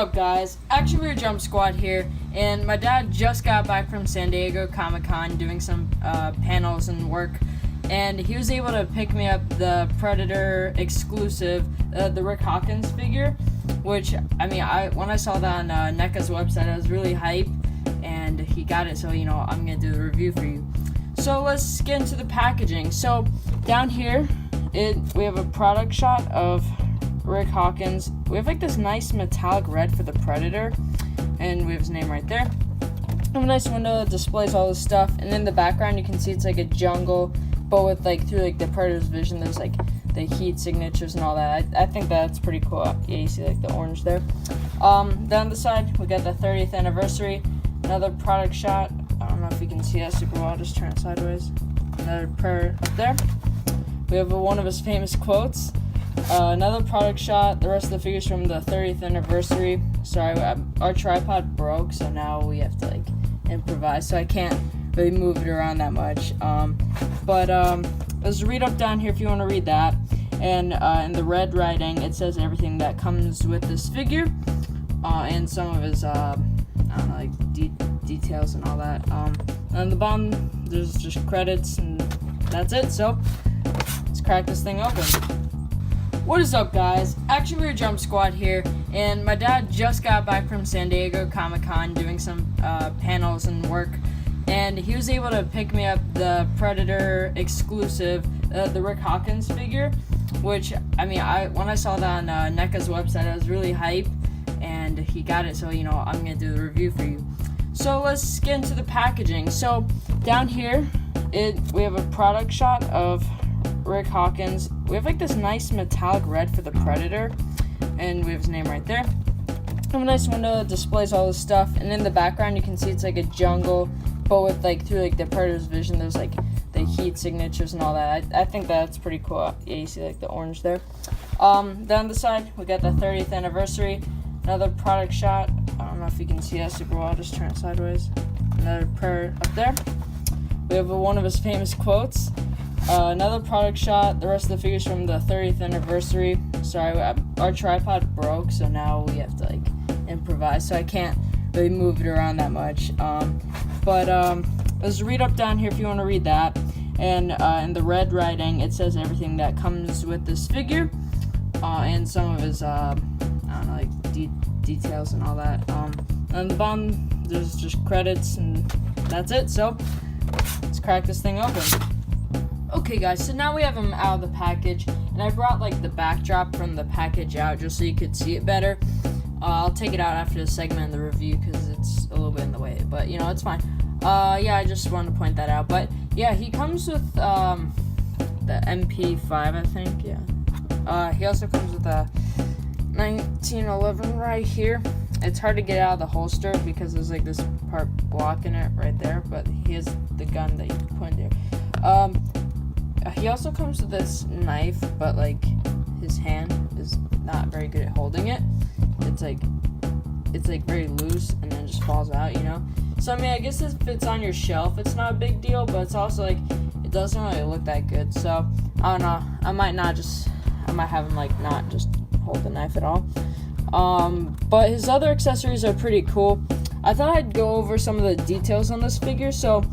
up, guys? Action Figure Jump Squad here, and my dad just got back from San Diego Comic-Con doing some panels and work, and he was able to pick me up the Predator exclusive, the Rick Hawkins figure, which, I mean, when I saw that on NECA's website, I was really hyped, and he got it, so, I'm going to do the review for you. So let's get into the packaging. So down here, we have a product shot of Rick Hawkins. We have like this nice metallic red for the Predator, and we have his name right there. We have a nice window that displays all this stuff, and in the background you can see it's like a jungle, but with like through like the Predator's vision, there's like the heat signatures and all that. I think that's pretty cool. Yeah, you see like the orange there. Down the side we got the 30th anniversary, another product shot. I don't know if you can see that super well. I'll just turn it sideways. Another prayer up there. We have one of his famous quotes. Another product shot. The rest of the figures from the 30th anniversary. Sorry, our tripod broke, so now we have to like improvise. So I can't really move it around that much. But let's read up down here if you want to read that. And in the red writing, it says everything that comes with this figure, and some of his I don't know, like details and all that. And on the bottom, there's just credits, and that's it. So let's crack this thing open. What is up, guys? Action Figure Jump Squad here, and my dad just got back from San Diego Comic-Con doing some panels and work, and he was able to pick me up the Predator exclusive, the Rick Hawkins figure, which, I mean, when I saw that on NECA's website, I was really hyped, and he got it, so, I'm going to do the review for you. So let's get into the packaging. So down here, we have a product shot of Rick Hawkins. We have like this nice metallic red for the Predator, and we have his name right there. We have a nice window that displays all this stuff, and in the background you can see it's like a jungle, but with like through like the Predator's vision, there's like the heat signatures and all that. I think that's pretty cool. Yeah, you see like the orange there. Down the side we got the 30th anniversary, another product shot. I don't know if you can see that super well. I'll just turn it sideways. Another prayer up there. We have one of his famous quotes. Another product shot. The rest of the figures from the 30th anniversary. Sorry, our tripod broke, so now we have to like improvise. So I can't really move it around that much. But let's read up down here if you want to read that. And in the red writing, it says everything that comes with this figure, and some of his I don't know, like details and all that. On the bottom, there's just credits, and that's it. So let's crack this thing open. Okay, guys, so now we have them out of the package, and I brought like the backdrop from the package out just so you could see it better. I'll take it out after the segment of the review because it's a little bit in the way, but it's fine. Yeah, I just wanted to point that out. But yeah, he comes with the MP5, I think. Yeah. He also comes with a 1911 right here. It's hard to get out of the holster because there's like this part blocking it right there, but he has the gun that you can put in there. He also comes with this knife, but like his hand is not very good at holding it. It's like very loose and then just falls out, So I mean, I guess if it's on your shelf, it's not a big deal, but it's also like it doesn't really look that good. So I don't know. I might have him like not just hold the knife at all. But his other accessories are pretty cool. I thought I'd go over some of the details on this figure. So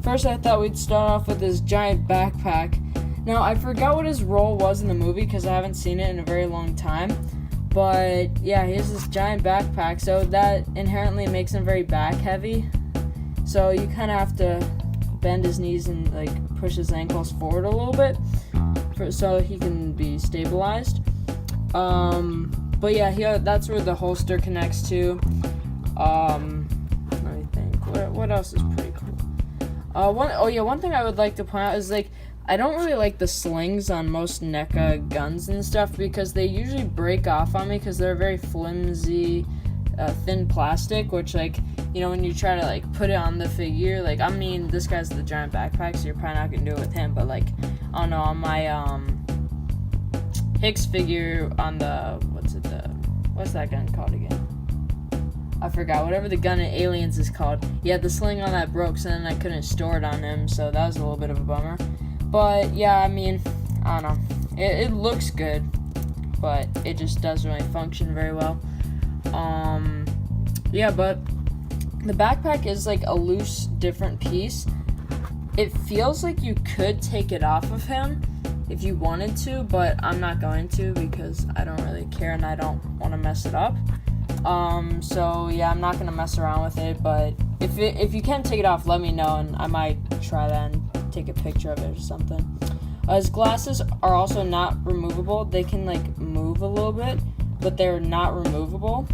first, I thought we'd start off with his giant backpack. Now, I forgot what his role was in the movie because I haven't seen it in a very long time. But, yeah, he has this giant backpack, so that inherently makes him very back-heavy. So you kind of have to bend his knees and, like, push his ankles forward a little bit so he can be stabilized. But, yeah, that's where the holster connects to. Let me think. What else is pretty cool? One thing I would like to point out is, like, I don't really like the slings on most NECA guns and stuff because they usually break off on me because they're very flimsy, thin plastic, which, like, when you try to, like, put it on the figure, like, I mean, this guy's the giant backpack, so you're probably not going to do it with him, but, like, I don't know, on my, Hicks figure on the, what's that gun called again? I forgot, whatever the gun in Aliens is called. Yeah, the sling on that broke, so then I couldn't store it on him, so that was a little bit of a bummer. But, yeah, I mean, I don't know. It looks good, but it just doesn't really function very well. Yeah, but the backpack is like a loose, different piece. It feels like you could take it off of him if you wanted to, but I'm not going to because I don't really care and I don't want to mess it up. So yeah, I'm not gonna mess around with it, but if you can take it off, let me know and I might try that and take a picture of it or something. His glasses are also not removable. They can like move a little bit, but they're not removable.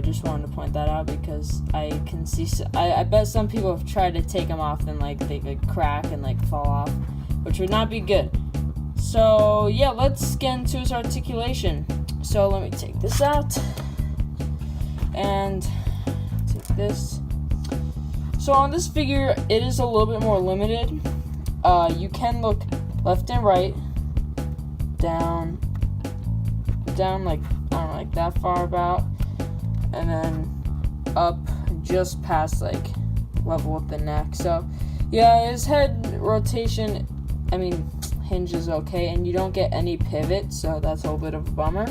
Just wanted to point that out because I can see. I bet some people have tried to take them off and like they could crack and like fall off, which would not be good. So yeah, let's get into his articulation. So let me take this out and take this. So on this figure, it is a little bit more limited. You can look left and right, down like, I don't know, like that far about, and then up just past like level with the neck. So yeah, his head rotation, hinge is okay, and you don't get any pivot, so that's a little bit of a bummer.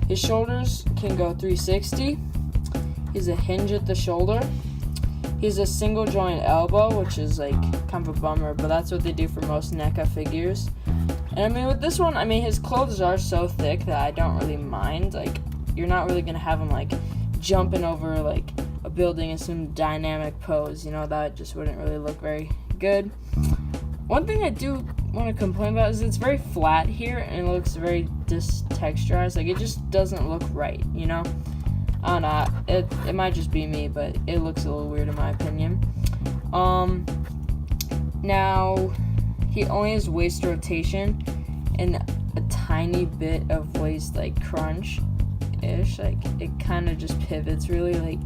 His shoulders can go 360. He's a hinge at the shoulder. He's a single joint elbow, which is like kind of a bummer, but that's what they do for most NECA figures. And with this one, his clothes are so thick that I don't really mind. Like, you're not really gonna have him like jumping over like a building in some dynamic pose, that just wouldn't really look very good. One thing I do want to complain about is it's very flat here and it looks very distexturized. Like, it just doesn't look right, I don't know, it might just be me, but it looks a little weird in my opinion. Now, he only has waist rotation and a tiny bit of waist, like, crunch-ish. Like, it kind of just pivots, really. Like,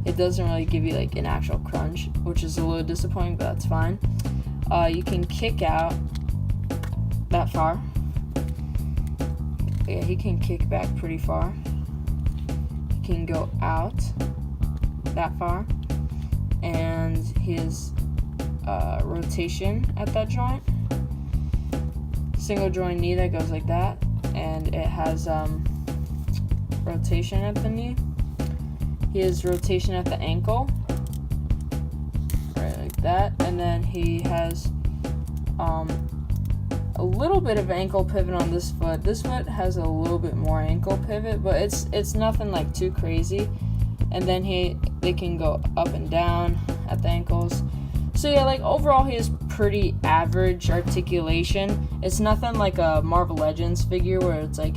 it doesn't really give you, like, an actual crunch, which is a little disappointing, but that's fine. You can kick out that far. Yeah, he can kick back pretty far. Can go out that far, and his rotation at that joint, single joint knee that goes like that, and it has rotation at the knee. He has rotation at the ankle, right like that, and then he has a little bit of ankle pivot on this foot. This foot has a little bit more ankle pivot, but it's nothing like too crazy. And then they can go up and down at the ankles. So yeah, like overall he has pretty average articulation. It's nothing like a Marvel Legends figure where it's like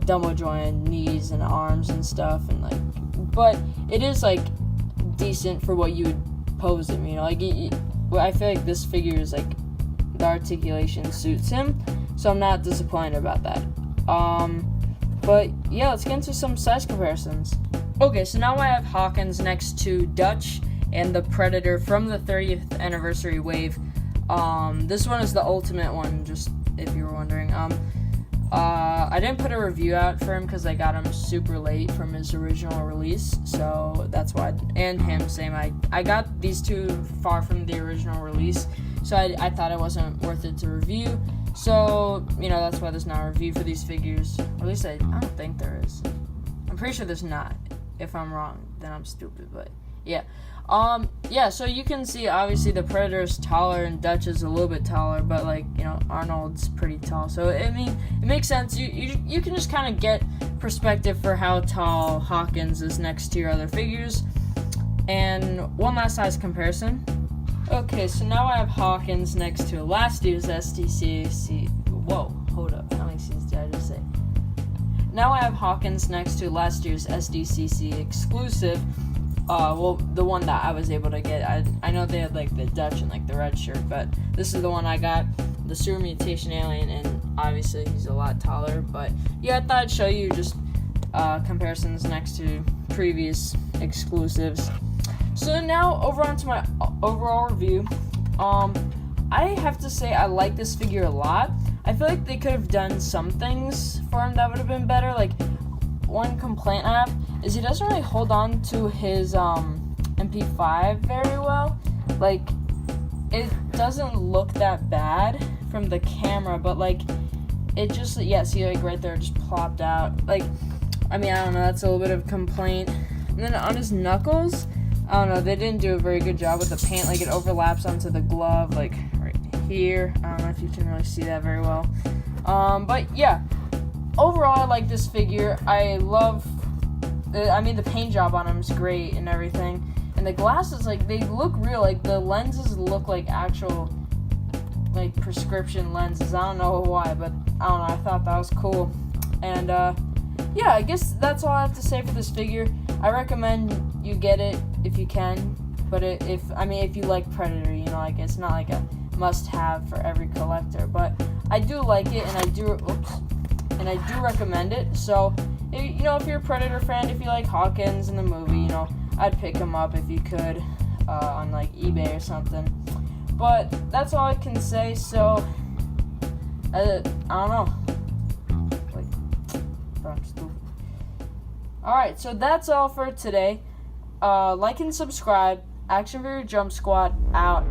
double jointed knees and arms and stuff, and like, but it is like decent for what you would pose him. Like I feel like this figure is like, the articulation suits him, so I'm not disappointed about that. But yeah, let's get into some size comparisons. Okay, so now I have Hawkins next to Dutch and the Predator from the 30th anniversary wave. This one is the ultimate one, just if you were wondering. I didn't put a review out for him because I got him super late from his original release, so that's why. And him, same. I got these two far from the original release, so I thought it wasn't worth it to review. So, that's why there's not a review for these figures. Or at least I don't think there is. I'm pretty sure there's not. If I'm wrong, then I'm stupid, but yeah. Yeah, so you can see, obviously, the Predator is taller and Dutch is a little bit taller, but, like, Arnold's pretty tall. So, it makes sense. You can just kind of get perspective for how tall Hawkins is next to your other figures. And one last size comparison. Okay, so now I have Hawkins next to last year's SDCC. Whoa, hold up. How many C's did I just say? Now I have Hawkins next to last year's SDCC exclusive. The one that I was able to get. I know they had like the Dutch and like the red shirt, but this is the one I got, the Super Mutation Alien, and obviously he's a lot taller. But yeah, I thought I'd show you just comparisons next to previous exclusives. So now over onto my overall review. I have to say I like this figure a lot. I feel like they could have done some things for him that would have been better. Like, one complaint I have is he doesn't really hold on to his MP5 very well. Like, it doesn't look that bad from the camera, but like, it just, yeah, see, like right there, just plopped out. Like, I don't know, that's a little bit of a complaint. And then on his knuckles, I don't know, they didn't do a very good job with the paint. Like, it overlaps onto the glove, like, right here. I don't know if you can really see that very well. But, yeah. Overall, I like this figure. I love... the paint job on him is great and everything. And the glasses, like, they look real. Like, the lenses look like actual, like, prescription lenses. I don't know why, but I don't know. I thought that was cool. And, yeah, I guess that's all I have to say for this figure. I recommend you get it if you can. But if you like Predator, you know, like, it's not like a must-have for every collector. But I do like it, and I do recommend it. So, you know, if you're a Predator fan, if you like Hawkins in the movie, you know, I'd pick him up if you could on, like, eBay or something. But that's all I can say, so, I don't know. Alright, so that's all for today. Like and subscribe. Action Figure Jump Squad out.